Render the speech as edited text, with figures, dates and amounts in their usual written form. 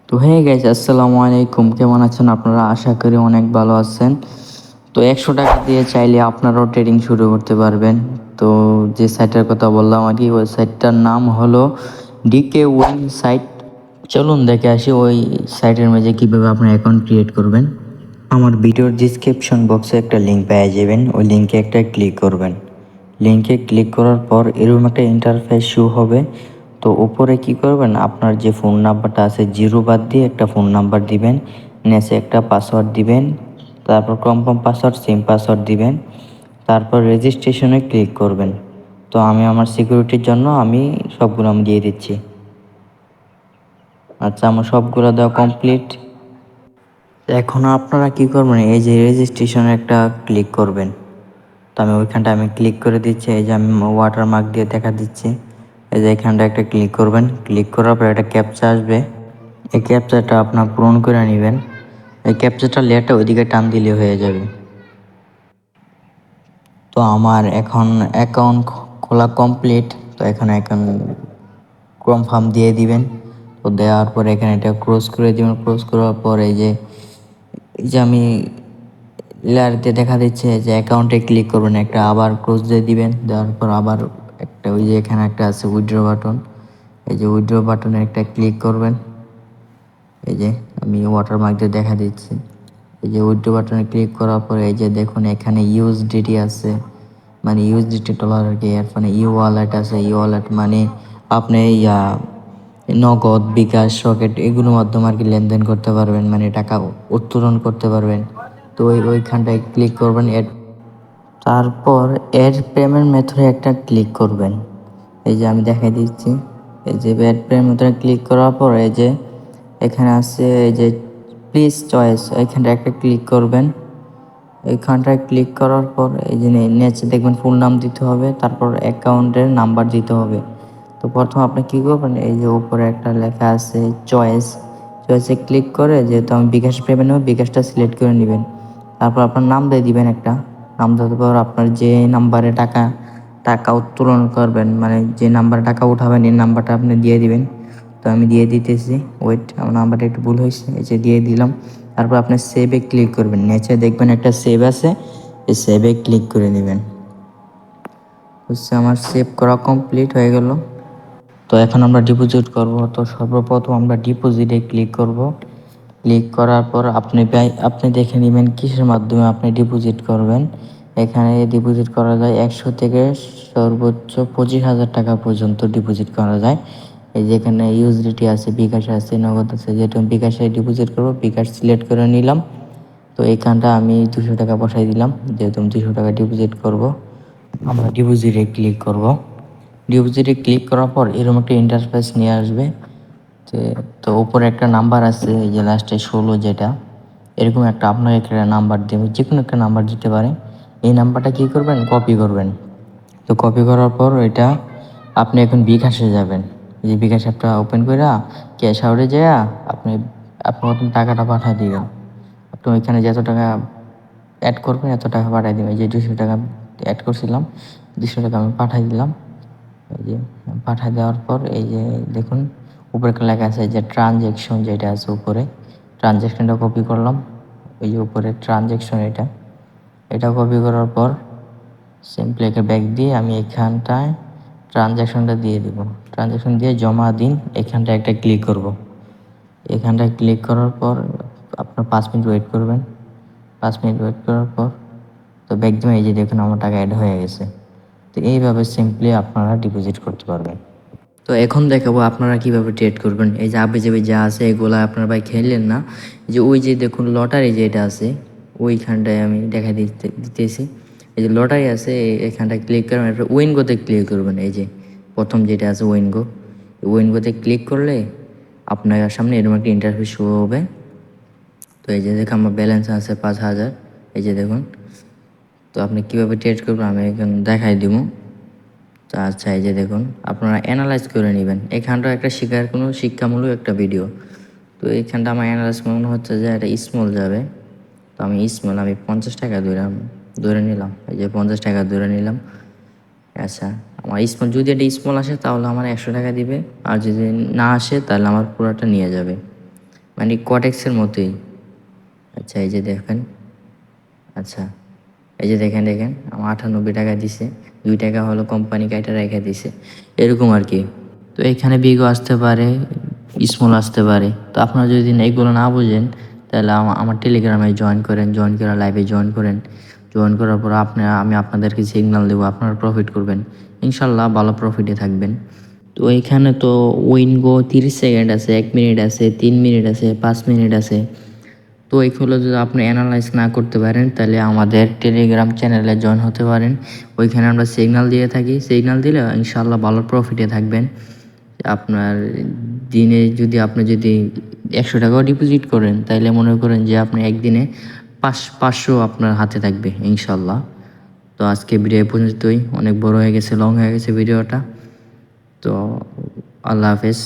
তো হ্যাঁ গাইস, আসসালামু আলাইকুম। কেমন আছেন আপনারা? আশা করি অনেক ভালো আছেন। তো 100 টাকা দিয়ে চাইলে আপনারাও ট্রেডিং শুরু করতে পারবেন। তো যে সাইটের কথা বললাম আর কি, ওই সাইটটার নাম হলো ডিকে উইন সাইট। চলুন দেখে আসি ওই সাইটের মাঝে কীভাবে আপনার অ্যাকাউন্ট ক্রিয়েট করবেন। আমার ভিডিওর ডিসক্রিপশন বক্সে একটা লিঙ্ক পেয়ে যাবেন, ওই লিঙ্কে একটা ক্লিক করবেন। লিঙ্কে ক্লিক করার পর এরকম একটা ইন্টারফেস শো হবে। তো উপরে কি করবেন, আপনার যে ফোন নাম্বারটা আছে জিরো বাদ দিয়ে একটা ফোন নাম্বার দিবেন, নেসে একটা পাসওয়ার্ড দিবেন, তারপর কনফার্ম পাসওয়ার্ড সেম পাসওয়ার্ড দিবেন, তারপর রেজিস্ট্রেশনে ক্লিক করবেন। তো আমি আমার সিকিউরিটির জন্য সবগুলো দিয়ে দিচ্ছি। আচ্ছা, আমার সবগুলো দেওয়া কমপ্লিট। এখন আপনারা কি করবেন, এই যে রেজিস্ট্রেশনে একটা ক্লিক করবেন। তো আমি ক্লিক করে দিচ্ছি। এই যে আমি ওয়াটারমার্ক দিয়ে দেখা দিচ্ছি। এই যে এখানটা একটা ক্লিক করবেন। ক্লিক করার পর একটা ক্যাপচা আসবে। এই ক্যাপচাটা আপনার পূরণ করে নেবেন। এই ক্যাপচাটা লেয়ারটা ওইদিকে টান দিলে হয়ে যাবে। তো আমার এখন অ্যাকাউন্ট খোলা কমপ্লিট। তো এখানে এখন কনফার্ম দিয়ে দিবেন। তো দেওয়ার পর এখানে এটা ক্রস করে দিবেন। ক্রস করার পর এই যে আমি লেয়ারতে দেখা দিচ্ছে যে অ্যাকাউন্টে ক্লিক করবেন, একটা আবার ক্রস দিয়ে দিবেন। দেওয়ার পর আবার একটা ওই যে এখানে একটা আছে উইথড্র বাটন, এই যে উইথড্র বাটনে একটা ক্লিক করবেন। এই যে আমি ওয়াটারমার্ক দিয়ে দেখা দিচ্ছি। এই যে উইথড্র বাটনে ক্লিক করার পরে এই যে দেখুন এখানে ইউএসডিটি আছে, মানে ইউএসডিটি ডলার আর কি। এর মানে ই ওয়ালেট আছে। ই ওয়ালেট মানে আপনি নগদ, বিকাশ, রকেট এগুলোর মাধ্যমে আর কি লেনদেন করতে পারবেন, মানে টাকা উত্তোলন করতে পারবেন। তো ওইখানটায় ক্লিক করবেন এড, তারপর এড পেমেন্ট মেথডে একটা ক্লিক করবেন। এই যে আমি দেখাই দিচ্ছি। এই যে এড পেমেন্ট মেথডে ক্লিক করার পর এই যে এখানে আছে এই যে প্লিজ চয়েস, এইখানটা একটা ক্লিক করবেন। এইখানটায় ক্লিক করার পর এই যে নিচে দেখবেন ফুল নাম দিতে হবে, তারপর অ্যাকাউন্টের নাম্বার দিতে হবে। তো প্রথম আপনি কী করবেন, এই যে উপরে একটা লেখা আছে চয়েস, চয়েসে ক্লিক করে যেহেতু আমি বিকাশ পেমেন্ট নেব, বিকাশটা সিলেক্ট করে নেবেন। তারপর আপনার নাম দিয়ে দিবেন একটা। নাম দেওয়ার পর আপনার যে নাম্বারে টাকা টাকা উত্তোলন করবেন, মানে যে নাম্বারে টাকা উঠাবেন এই নাম্বারটা আপনি দিয়ে দিবেন। তো আমি দিয়ে দিতেছি। ওয়েট, আমার নাম্বারটা একটু ভুল হয়েছে। এই যে দিয়ে দিলাম। তারপর আপনি সেভে ক্লিক করবেন। নিচে দেখবেন একটা সেভ আছে, এই সেভে ক্লিক করে নেবেন। হচ্ছে আমার সেভ করা কমপ্লিট হয়ে গেল। তো এখন আমরা ডিপোজিট করব। তো সর্বপ্রথম আমরা ডিপোজিটে ক্লিক করব। ক্লিক করার পর আপনি দেখে নেবেন কিসের মাধ্যমে আপনি ডিপোজিট করবেন। এখানে ডিপোজিট করা যায় 100 থেকে সর্বোচ্চ 25,000 টাকা পর্যন্ত ডিপোজিট করা যায়। এই যে এখানে ইউএসডিটি আছে, বিকাশ আছে, নগদ আছে। যেহেতু বিকাশে ডিপোজিট করব, বিকাশ সিলেক্ট করে নিলাম। তো এইখানটা আমি 200 টাকা বসাই দিলাম, যেহেতু আমি 200 টাকা ডিপোজিট করব। আমরা ডিপোজিটে ক্লিক করব। ডিপোজিটে ক্লিক করার পর এরকম একটা ইন্টারফেস নিয়ে আসবে। তো উপরে একটা নাম্বার আছে, এই যে লাস্টে 16, যেটা এরকম একটা আপনার একটা নাম্বার দেবে, যে কোনো একটা নাম্বার দিতে পারে। এই নাম্বারটা কী করবেন, কপি করবেন। তো কপি করার পর এটা আপনি এখন বিকাশে যাবেন। এই যে বিকাশ অ্যাপটা ওপেন করে ক্যাশ আউটে যেয়ে আপনি আপনার মতন টাকাটা পাঠিয়ে দিবেন। আপনি ওইখানে যত টাকা অ্যাড করবেন এত টাকা পাঠিয়ে দেবেন। এই যে 200 টাকা অ্যাড করছিলাম, 200 টাকা আমি পাঠিয়ে দিলাম। এই যে পাঠিয়ে দেওয়ার পর এই যে দেখুন উপরে লেখা আছে যে ট্রানজ্যাকশন, যেটা আছে উপরে, ট্রানজ্যাকশনটা কপি করলাম। এই যে উপরে ট্রানজ্যাকশন, এটা কপি করার পর সিম্পলি একটা ব্যাক দিয়ে আমি এখানটায় ট্রানজ্যাকশনটা দিয়ে দেবো। ট্রানজ্যাকশন দিয়ে জমা দিন, এখানটায় একটা ক্লিক করব। এখানটায় ক্লিক করার পর আপনার 5 মিনিট ওয়েট করবেন। 5 মিনিট ওয়েট করার পর তো ব্যাক দিয়ে এই যে দেখুন আমার টাকা অ্যাড হয়ে গেছে। তো এইভাবে সিম্পলি আপনারা ডিপোজিট করতে পারবেন। তো এখন দেখাবো আপনারা কিভাবে ট্রেড করবেন। এই যে আবিজাবি যা আছে এগুলা আপনারা ভাই খেললেন না। যে ওই যে দেখুন লটারি যেটা আছে ওইখানটায় আমি দেখা দিতেছি। এই যে লটারি আছে, এখানটায় ক্লিক করবেন, এরপর উইনগোতে ক্লিক করবেন। এই যে প্রথম যেটা আছে উইনগো, উইনগোতে ক্লিক করলে আপনার সামনে এরকম একটা ইন্টারফেস শো হবে। তো এই যে দেখুন আমার ব্যালেন্স আছে 5,000। এই যে দেখুন। তো আপনি কীভাবে ট্রেড করবেন আমি এখন দেখাই দিব। তো আচ্ছা, এই যে দেখুন আপনারা অ্যানালাইজ করে নেবেন। এখানটা একটা কোনো শিক্ষামূলক একটা ভিডিও। তো এইখানটা আমার অ্যানালাইজ মনে হচ্ছে যে এটা স্মল যাবে। তো আমি 50 টাকা ধরে নিলাম। এই যে 50 টাকা ধরে নিলাম। আচ্ছা, আমার যদি এটা স্মল আসে তাহলে আমার 100 টাকা দিবে, আর যদি না আসে তাহলে আমার পুরোটা নিয়ে যাবে। মানে কটেক্সের মতোই। আচ্ছা এই যে দেখেন, আচ্ছা এই যে দেখেন দেখেন আমার 98 টাকা দিছে, 2 টাকা হলো কোম্পানি কাইটা রেখে দিছে, এরকম আর কি। তো এখানে বিগও আসতে পারে, স্মল আসতে পারে। তো আপনারা যদি এগুলো না বুঝেন তাহলে আমার টেলিগ্রামে জয়েন করেন, জয়েন করে লাইভে জয়েন করেন। জয়েন করার পর আমি আপনাদেরকে সিগন্যাল দেবো, আপনারা প্রফিট করবেন, ইনশাল্লাহ ভালো প্রফিটে থাকবেন। তো এখানে তো উইনগো 30 সেকেন্ড আছে, 1 মিনিট আছে, 3 মিনিট আছে, 5 মিনিট আছে। তো এইগুলো যদি আপনি অ্যানালাইজ না করতে পারেন তাহলে আমাদের টেলিগ্রাম চ্যানেলে জয়েন হতে পারেন। ওইখানে আমরা সিগন্যাল দিয়ে থাকি, সিগন্যাল দিলে ইনশাল্লাহ ভালো প্রফিটে থাকবেন। আপনার দিনে যদি আপনি 100 টাকাও ডিপোজিট করেন তাইলে মনে করেন যে আপনি একদিনে 500 আপনার হাতে থাকবে ইনশাল্লাহ। তো আজকে ভিডিও এই পর্যন্তই, অনেক বড় হয়ে গেছে, লং হয়ে গেছে ভিডিওটা। তো আল্লাহ হাফেজ।